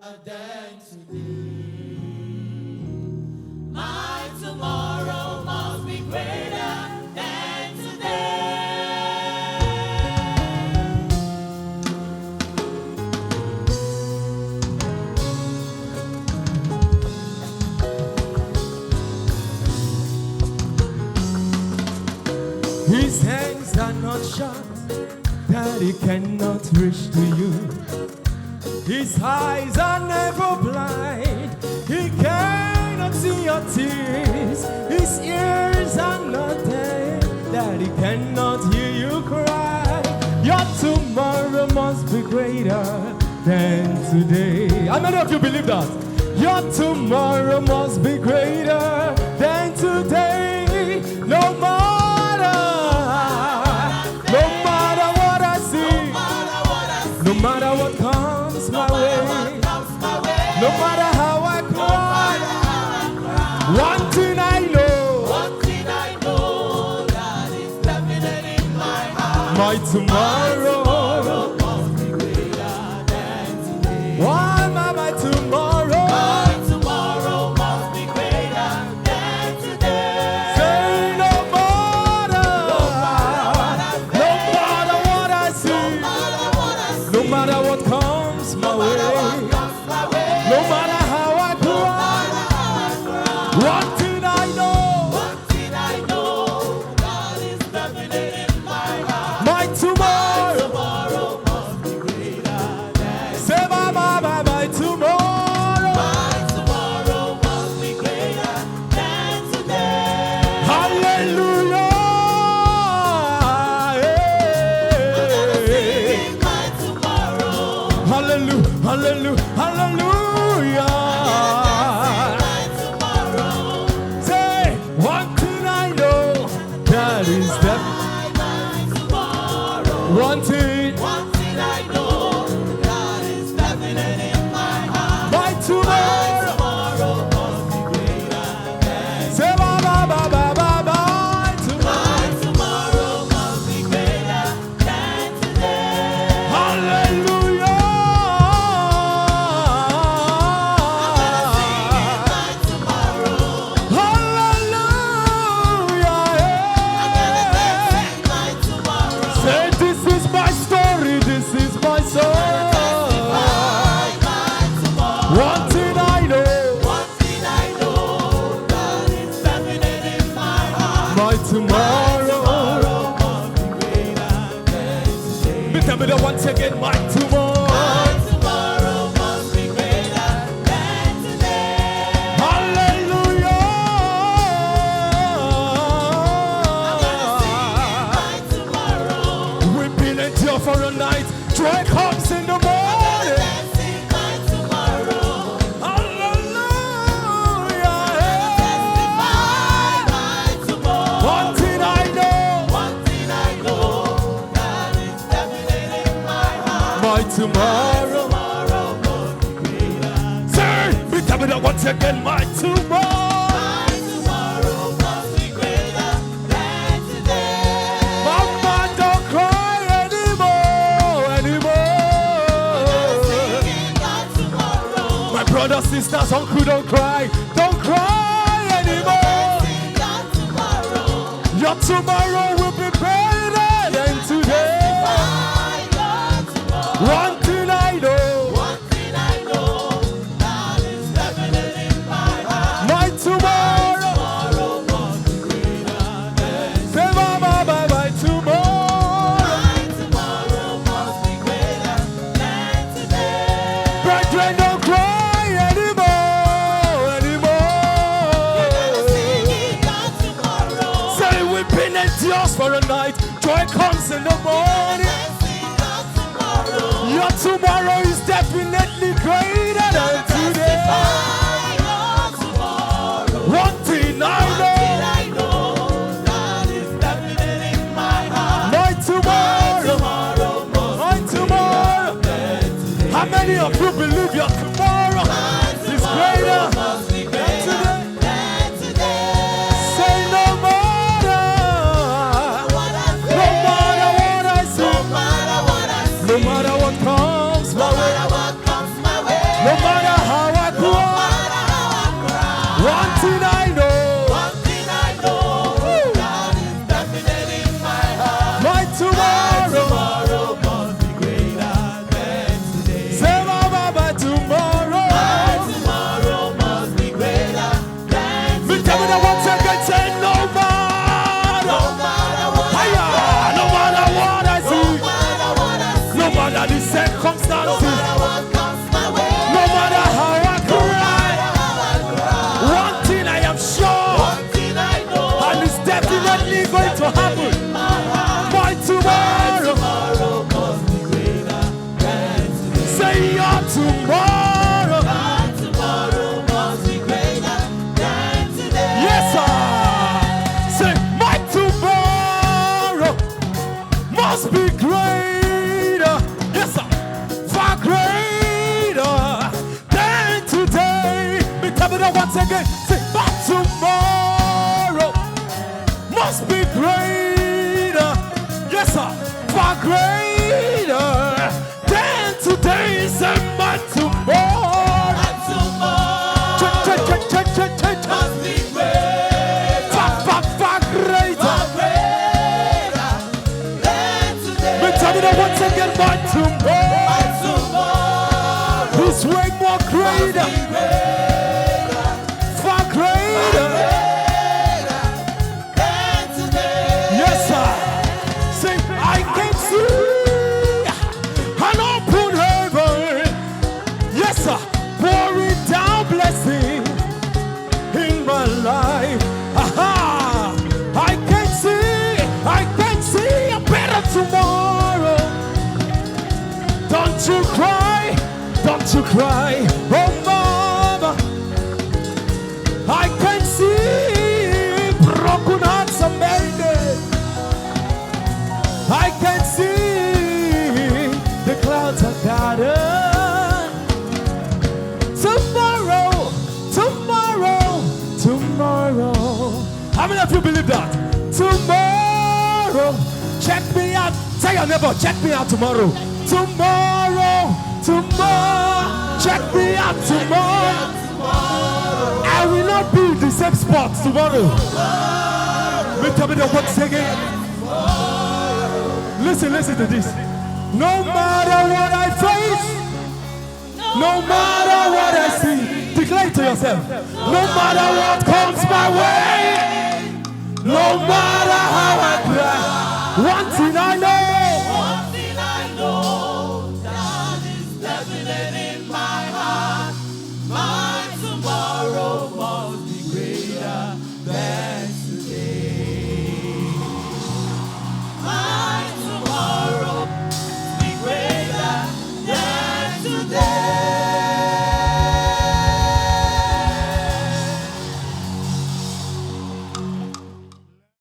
than today. My tomorrow must be greater than today. His hands are not short that he cannot reach to you. His eyes are never blind, he cannot see your tears. His ears are not deaf that he cannot hear you cry. Your tomorrow must be greater than today. How many of you believe that? Your tomorrow must be greater than today. No matter what I see, no matter what comes my way, no matter how I cry, one thing I know, that is definite in my heart. My tomorrow must be greater than today. Why am I my tomorrow? My tomorrow must be greater than today. Say no matter what I see, no matter what comes my way, no matter how I cry, one thing I know, that is definite in my heart. My tomorrow must be greater than. Say my tomorrow. My tomorrow must be greater than today. Hallelujah. My tomorrow. Hallelujah. Hallelujah. Hallelujah. Say one thing I know, that is that. One thing I know, that is definite in my heart. My tomorrow must be greater than. Say my tomorrow must be greater than today. Hallelujah. My tomorrow. Hallelujah. My tomorrow. Say this is my story, this is my song. One thing I know, that is definite in my heart. My tomorrow must be greater than today. Tell me that once again, my tomorrow. My tomorrow must be greater than today. Hallelujah. My tomorrow. We've been endure for a night, joy comes in the morning. My tomorrow. Hallelujah. My tomorrow. One thing I know, that is definite in my heart. My tomorrow must be greater. Say, we tell me that once again, my tomorrow. My tomorrow must be greater than today. Mama, don't cry anymore. My brothers, sisters, uncle, don't cry anymore. Your tomorrow will be better than today. One thing I know, that is definite in my heart. My tomorrow must be greater than. Say my tomorrow. My tomorrow must be greater than today. Brethren, don't cry anymore. Say we've been endures for a night, joy comes in the morning. Your tomorrow is definitely greater than today. One thing I know, that is definite in my heart. My tomorrow. How many of you believe your tomorrow is greater than today? Say no matter what I see, no matter what comes my way, no matter that once again. Say, but tomorrow must be greater. Yes, sir. Far greater than today. Say, but tomorrow. And tomorrow must be greater. Far greater. Far greater than today. We tell me that once again, but tomorrow. And tomorrow It's way more greater. must be greater. Far greater. Greater than today. Yes, sir. Say, I can see an open heaven. Yes, sir. Pouring down blessing in my life. Aha! I can see a better tomorrow. Don't you cry, oh mama. I can see broken hearts are mended. I can see the clouds are gathered. Tomorrow. How many of you believe that? Tomorrow, check me out. Tell your neighbor, check me out tomorrow. Tomorrow, check me out tomorrow. I will not be in the same spot tomorrow. Tell me that once again. Listen to this. No matter what I face, no matter what I see, declare to yourself. No matter what comes my way, no matter